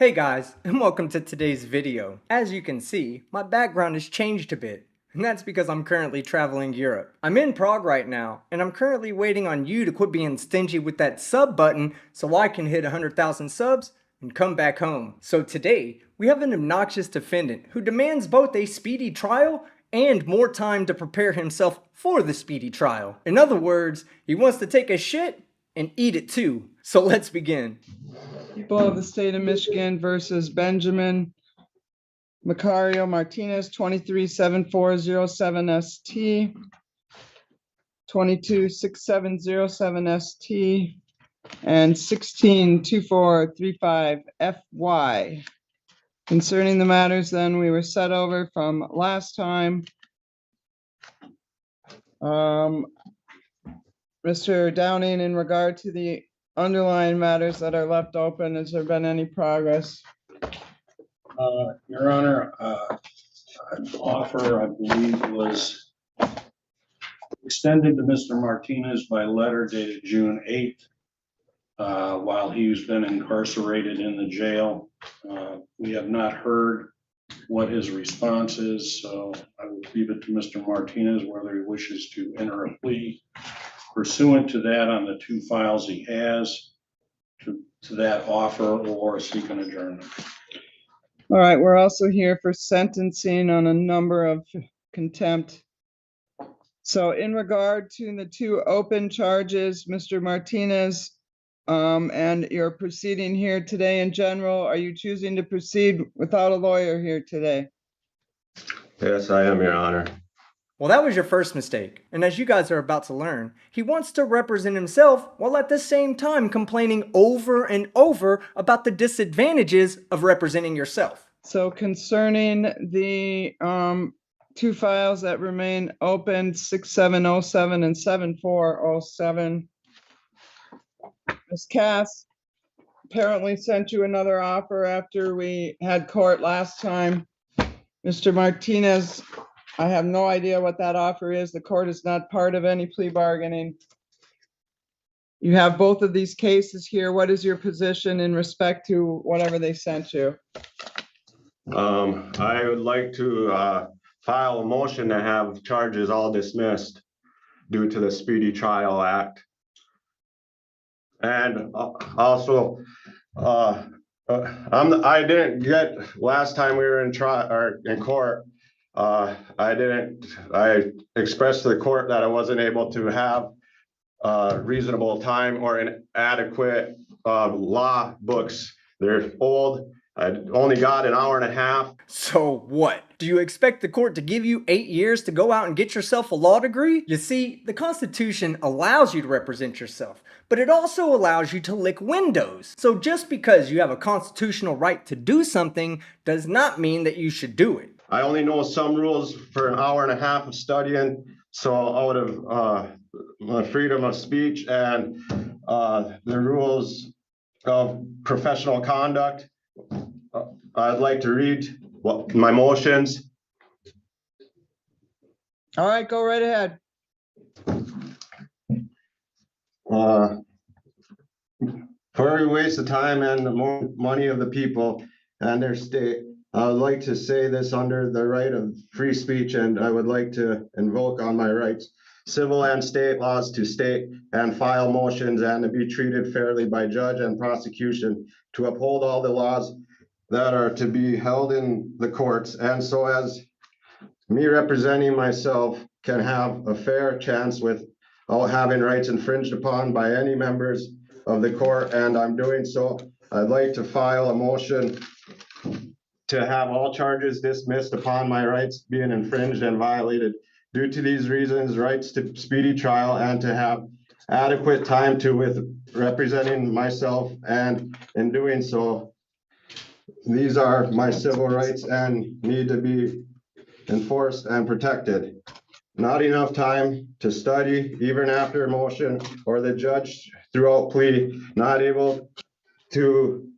Hey guys, and welcome to today's video. As you can see, my background has changed a bit, and that's because I'm currently traveling Europe. I'm in Prague right now, and I'm currently waiting on you to quit being stingy with that sub button so I can hit 100,000 subs and come back home. So today, we have an obnoxious defendant who demands both a speedy trial and more time to prepare himself for the speedy trial. In other words, he wants to take a shit and eat it too. So let's begin. People of the state of Michigan versus Benjamin Macario Martinez, 237407 ST, 226707 ST, and 162435 FY. Concerning the matters then we were set over from last time, Mr. Downing, in regard to the underlying matters that are left open, has there been any progress? Your Honor, an offer, I believe, was extended to Mr. Martinez by letter dated June 8th, while he's been incarcerated in the jail. We have not heard what his response is, so I will leave it to Mr. Martinez whether he wishes to enter a plea pursuant to that on the two files he has to that offer, or seek an adjournment. All right, we're also here for sentencing on a number of contempt. So in regard to the two open charges, Mr. Martinez, and your proceeding here today in general, are you choosing to proceed without a lawyer here today? Yes, I am, Your Honor. Well, that was your first mistake, and as you guys are about to learn, he wants to represent himself while at the same time complaining over and over about the disadvantages of representing yourself. So concerning the two files that remain open, 6707 and 7407, Ms. Cass apparently sent you another offer after we had court last time. Mr. Martinez, I have no idea what that offer is. The court is not part of any plea bargaining. You have both of these cases here. What is your position in respect to whatever they sent you? I would like to file a motion to have charges all dismissed due to the Speedy Trial Act. And also, I didn't get, last time we were in court, I expressed to the court that I wasn't able to have reasonable time or inadequate law books. They're old. I only got an hour and a half. So what? Do you expect the court to give you 8 years to go out and get yourself a law degree? You see, the Constitution allows you to represent yourself, but it also allows you to lick windows. So just because you have a constitutional right to do something does not mean that you should do it. I only know some rules for an hour and a half of studying, so out of my freedom of speech and the rules of professional conduct, I'd like to read my motions. All right, go right ahead. For every waste of time and the more money of the people and their state, I would like to say this under the right of free speech, and I would like to invoke on my rights, civil and state laws, to state and file motions and to be treated fairly by judge and prosecution, to uphold all the laws that are to be held in the courts, and so as me representing myself can have a fair chance without having rights infringed upon by any members of the court, and I'm doing so. I'd like to file a motion to have all charges dismissed upon my rights being infringed and violated. Due to these reasons, rights to speedy trial and to have adequate time to with representing myself, and in doing so, these are my civil rights and need to be enforced and protected. Not enough time to study, even after motion, or the judge throughout plea, not able to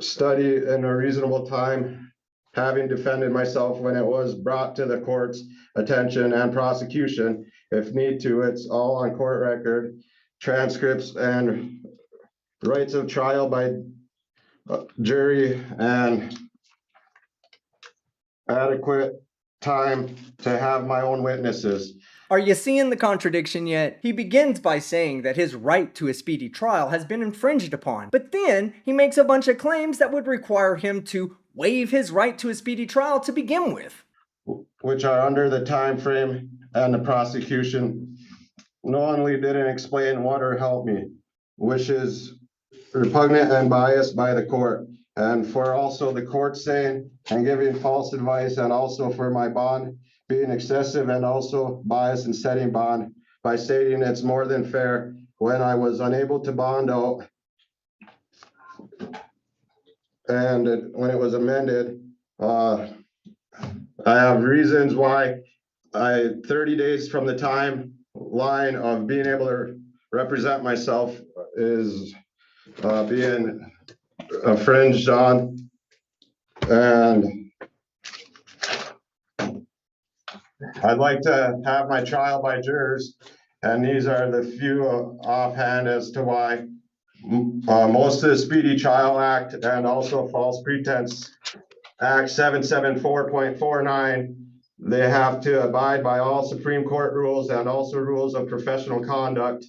study in a reasonable time, having defended myself when it was brought to the court's attention and prosecution. If need to, it's all on court record, transcripts and rights of trial by jury and adequate time to have my own witnesses. Are you seeing the contradiction yet? He begins by saying that his right to a speedy trial has been infringed upon, but then he makes a bunch of claims that would require him to waive his right to a speedy trial to begin with. Which are under the time frame, and the prosecution knowingly didn't explain what or help me, which is repugnant and biased by the court. And for also the court saying and giving false advice, and also for my bond being excessive and also biased in setting bond by stating it's more than fair when I was unable to bond out. And when it was amended, I have reasons why 30 days from the timeline of being able to represent myself is being infringed on. And I'd like to have my trial by jurors, and these are the few offhand as to why most of the Speedy Trial Act and also False Pretense Act 774.49, they have to abide by all Supreme Court rules and also rules of professional conduct.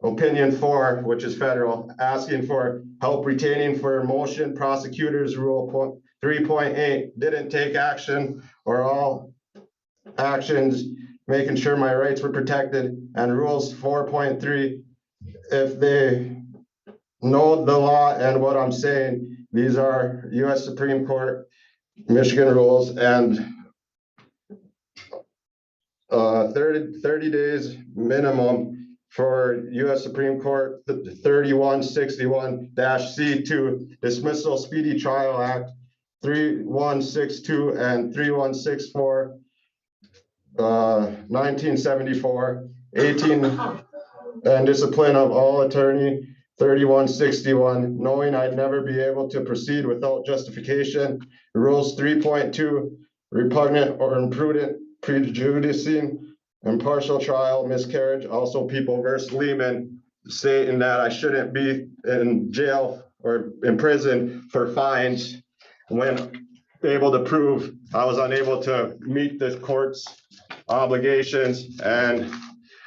Opinion 4, which is federal, asking for help retaining for motion, prosecutors rule 3.8, didn't take action or all actions, making sure my rights were protected, and rules 4.3, if they know the law and what I'm saying, these are US Supreme Court, Michigan rules, and 30 days minimum for US Supreme Court 3161-C2 dismissal Speedy Trial Act 3162 and 3164 1974 18 and discipline of all attorney 3161, knowing I'd never be able to proceed without justification. Rules 3.2, repugnant or imprudent prejudicing impartial trial, miscarriage. Also People versus Lehman, stating that I shouldn't be in jail or in prison for fines when able to prove I was unable to meet the court's obligations. And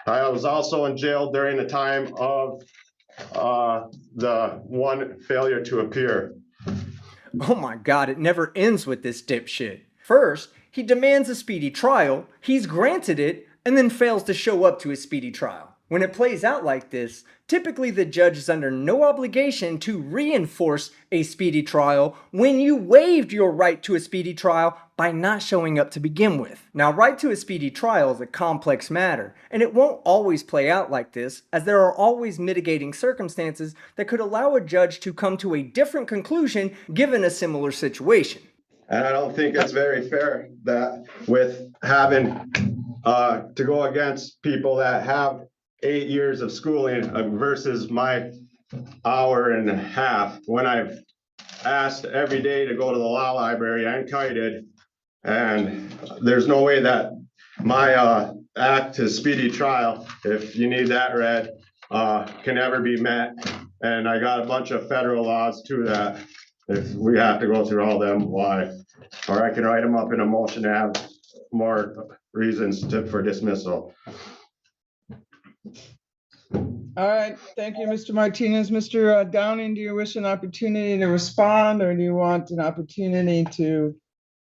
I was also in jail during the time of the one failure to appear. Oh my god, it never ends with this dipshit. First, he demands a speedy trial, he's granted it, and then fails to show up to his speedy trial. When it plays out like this, typically the judge is under no obligation to reinforce a speedy trial when you waived your right to a speedy trial by not showing up to begin with. Now, right to a speedy trial is a complex matter, and it won't always play out like this, as there are always mitigating circumstances that could allow a judge to come to a different conclusion given a similar situation. And I don't think it's very fair that with having to go against people that have 8 years of schooling versus my hour and a half, when I've asked every day to go to the law library and kited, and there's no way that my act to speedy trial, if you need that read, can ever be met. And I got a bunch of federal laws too that if we have to go through all them, why? Or I can write them up in a motion to have more reasons for dismissal. All right, thank you, Mr. Martinez. Mr. Downing, do you wish an opportunity to respond, or do you want an opportunity to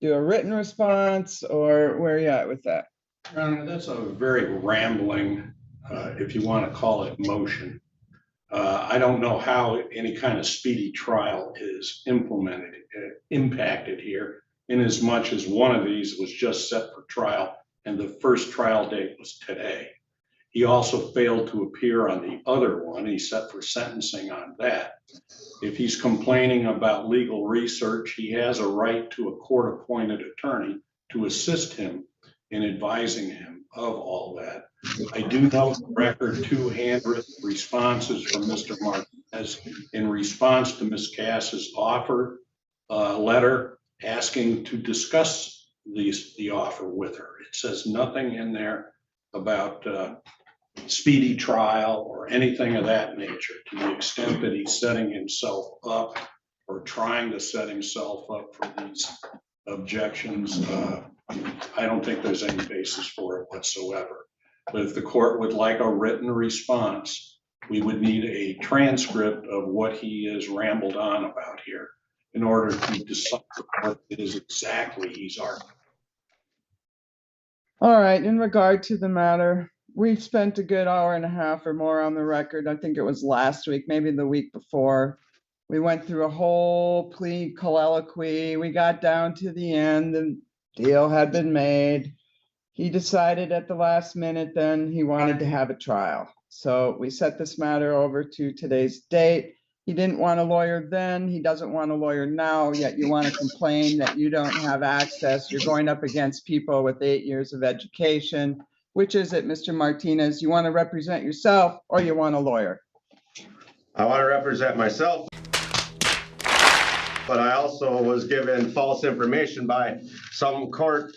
do a written response, or where are you at with that? That's a very rambling, if you want to call it, motion. I don't know how any kind of speedy trial is impacted here, in as much as one of these was just set for trial and the first trial date was today. He also failed to appear on the other one. He's set for sentencing on that. If he's complaining about legal research, he has a right to a court-appointed attorney to assist him in advising him of all that. I do note the record 2 handwritten responses from Mr. Martinez in response to Ms. Cass's offer letter asking to discuss the offer with her. It says nothing in there about speedy trial or anything of that nature. To the extent that he's setting himself up or trying to set himself up for these objections. I don't think there's any basis for it whatsoever. But if the court would like a written response, we would need a transcript of what he has rambled on about here in order to decide what it is exactly he's arguing. All right, in regard to the matter, we've spent a good hour and a half or more on the record. I think it was last week, maybe the week before. We went through a whole plea colloquy. We got down to the end, the deal had been made. He decided at the last minute then he wanted to have a trial. So we set this matter over to today's date. He didn't want a lawyer then, he doesn't want a lawyer now, yet you want to complain that you don't have access. You're going up against people with 8 years of education. Which is it, Mr. Martinez? You want to represent yourself or you want a lawyer? I want to represent myself, but I also was given false information by some court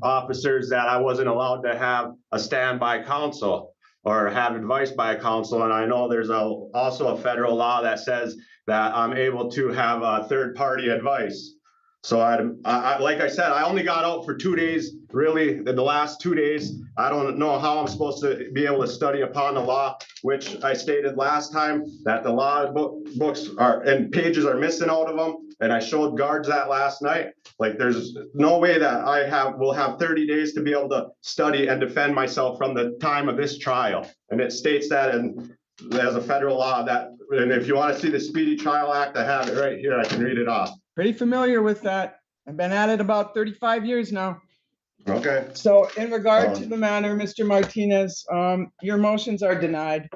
officers that I wasn't allowed to have a standby counsel or have advice by a counsel. And I know there's also a federal law that says that I'm able to have a third-party advice. So I like I said, I only got out for 2 days, really, in the last 2 days. I don't know how I'm supposed to be able to study upon the law, which I stated last time that the law books are and pages are missing out of them. And I showed guards that last night. Like, there's no way that will have 30 days to be able to study and defend myself from the time of this trial. And it states that as a federal law that, and if you want to see the Speedy Trial Act, I have it right here. I can read it off. Pretty familiar with that. I've been at it about 35 years now. Okay. So in regard to the matter, Mr. Martinez, your motions are denied.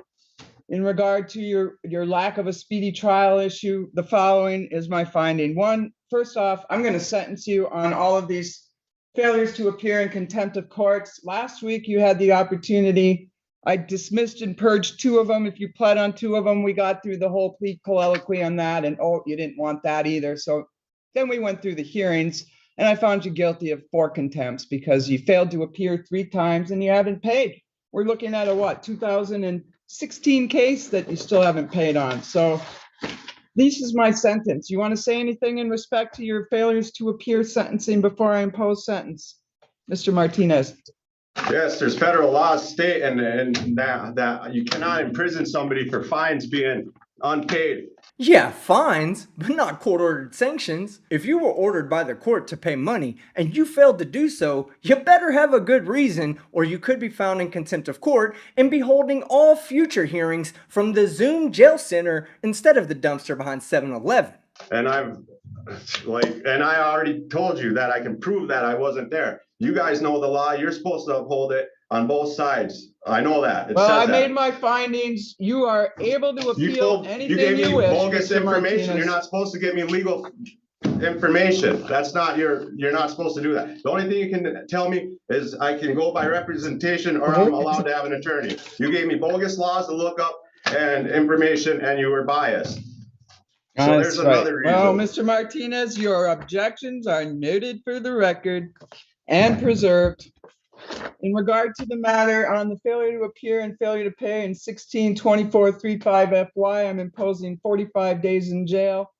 In regard to your lack of a speedy trial issue, the following is my finding. One, first off, I'm going to sentence you on all of these failures to appear in contempt of courts. Last week, you had the opportunity. I dismissed and purged 2 of them. If you pled on 2 of them, we got through the whole plea colloquy on that. And oh, you didn't want that either. So then we went through the hearings and I found you guilty of 4 contempts because you failed to appear 3 times and you haven't paid. We're looking at a what, 2016 case that you still haven't paid on. So this is my sentence. You want to say anything in respect to your failures to appear sentencing before I impose sentence? Mr. Martinez. Yes, there's federal laws state and that you cannot imprison somebody for fines being unpaid. Yeah, fines, but not court-ordered sanctions. If you were ordered by the court to pay money and you failed to do so, you better have a good reason or you could be found in contempt of court and be holding all future hearings from the Zoom jail center instead of the dumpster behind 7-Eleven. And I already told you that I can prove that I wasn't there. You guys know the law. You're supposed to uphold it on both sides. I know that. Well, I made my findings. You are able to appeal anything you wish. You gave me bogus Mr. information. Martinez. You're not supposed to give me legal information. That's not you're not supposed to do that. The only thing you can tell me is I can go by representation or I'm allowed to have an attorney. You gave me bogus laws to look up and information and you were biased. So there's another reason. Well, Mr. Martinez, your objections are noted for the record and preserved. In regard to the matter on the failure to appear and failure to pay in 162435 FY, I'm imposing 45 days in jail,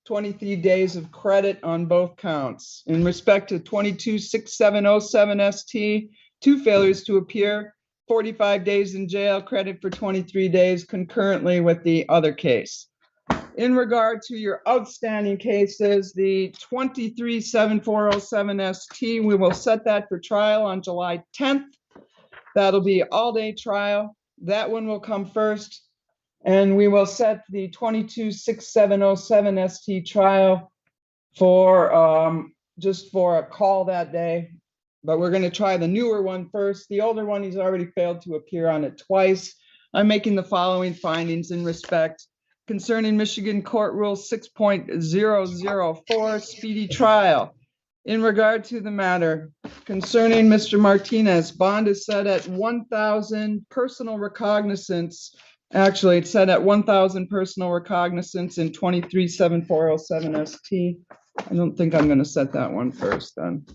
23 days of credit on both counts. In respect to 226707 ST, 2 failures to appear, 45 days in jail, credit for 23 days concurrently with the other case. In regard to your outstanding cases, the 237407 ST, we will set that for trial on July 10th. That'll be all-day trial. That one will come first. And we will set the 226707 ST trial for just for a call that day. But we're going to try the newer one first. The older one, he's already failed to appear on it twice. I'm making the following findings in respect concerning Michigan Court Rule 6.004 speedy trial. In regard to the matter concerning Mr. Martinez, bond is set at 1,000 personal recognizance. Actually, it's set at 1,000 personal recognizance in 237407 ST. I don't think I'm going to set that one first then.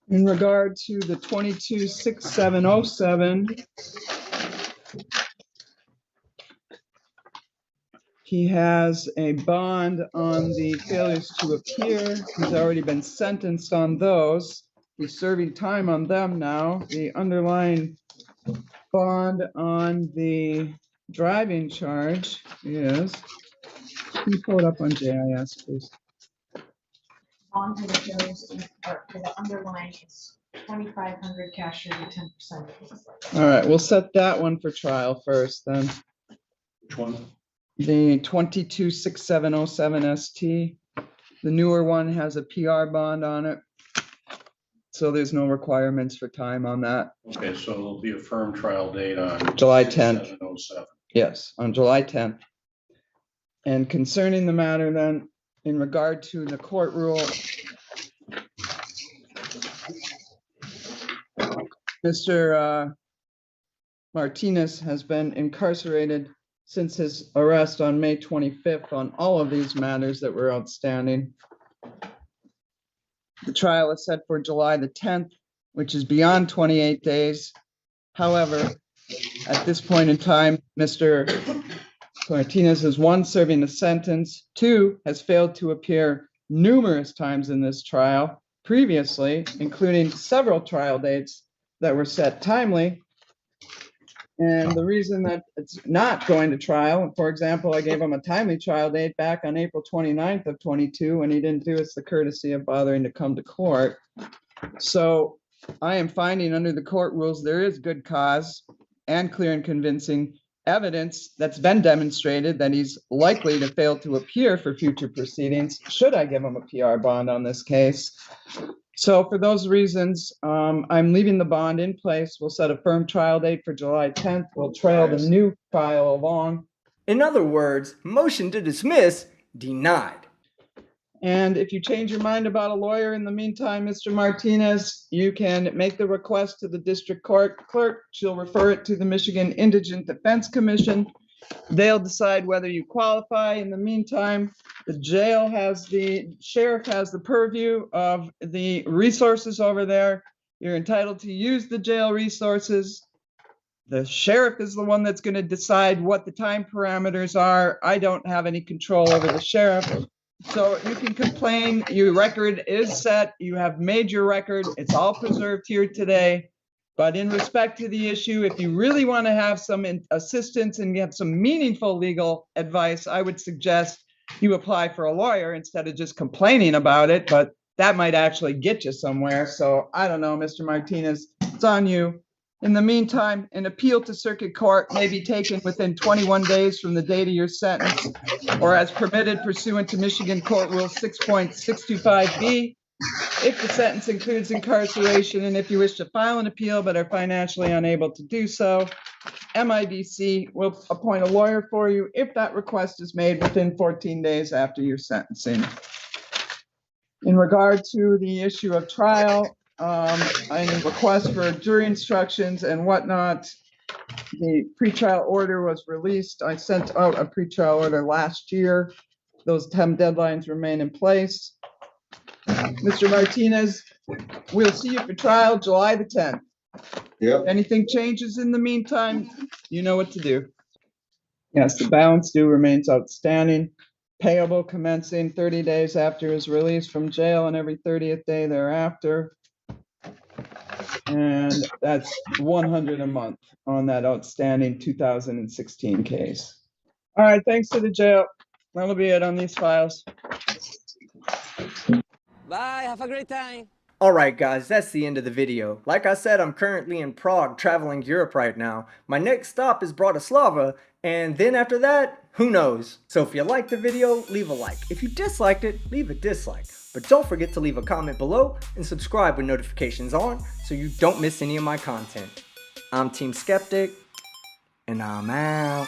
In regard to the 226707, He has a bond on the failures to appear. He's already been sentenced on those. He's serving time on them now. The underlying bond on the driving charge is, can you pull it up on JIS, please? Bond for the failures or for the underlying is 2,500 cash or 10%. All right, we'll set that one for trial first then. Which one? The 226707 ST. The newer one has a PR bond on it. So there's no requirements for time on that. Okay, so there'll be a firm trial date on July 10th. 6707. Yes, on July 10th. And concerning the matter then, in regard to the court rule, Mr. Martinez has been incarcerated since his arrest on May 25th on all of these matters that were outstanding. The trial is set for July the 10th, which is beyond 28 days. However, at this point in time, Mr. Martinez is, one, serving a sentence, two, has failed to appear numerous times in this trial previously, including several trial dates that were set timely. And the reason that it's not going to trial, for example, I gave him a timely trial date back on April 29th of 22, when he didn't do us the courtesy of bothering to come to court. So I am finding under the court rules, there is good cause and clear and convincing evidence that's been demonstrated that he's likely to fail to appear for future proceedings, should I give him a PR bond on this case. So for those reasons, I'm leaving the bond in place. We'll set a firm trial date for July 10th. We'll trail the new file along. In other words, motion to dismiss denied. And if you change your mind about a lawyer in the meantime, Mr. Martinez, you can make the request to the district court clerk. She'll refer it to the Michigan Indigent Defense Commission. They'll decide whether you qualify. In the meantime, the sheriff has the purview of the resources over there. You're entitled to use the jail resources. The sheriff is the one that's going to decide what the time parameters are. I don't have any control over the sheriff. So you can complain, your record is set, you have made your record, it's all preserved here today. But in respect to the issue, if you really want to have some assistance and get some meaningful legal advice, I would suggest you apply for a lawyer instead of just complaining about it, but that might actually get you somewhere. So I don't know, Mr. Martinez, it's on you. In the meantime, an appeal to circuit court may be taken within 21 days from the date of your sentence, or as permitted pursuant to Michigan Court Rule 6.625B, if the sentence includes incarceration, and if you wish to file an appeal but are financially unable to do so, MIDC will appoint a lawyer for you if that request is made within 14 days after your sentencing. In regard to the issue of trial, I request for jury instructions and whatnot. The pretrial order was released. I sent out a pretrial order last year. Those 10 deadlines remain in place. Mr. Martinez, we'll see you for trial July the 10th. Yep. If anything changes in the meantime, you know what to do. Yes, the balance due remains outstanding, payable commencing 30 days after his release from jail and every 30th day thereafter. And that's 100 a month on that outstanding 2016 case. All right, thanks to the jail. That'll be it on these files. Bye, have a great time. Alright guys, that's the end of the video. Like I said, I'm currently in Prague traveling Europe right now. My next stop is Bratislava, and then after that, who knows? So if you liked the video, leave a like. If you disliked it, leave a dislike. But don't forget to leave a comment below and subscribe with notifications on so you don't miss any of my content. I'm Team Skeptic, and I'm out.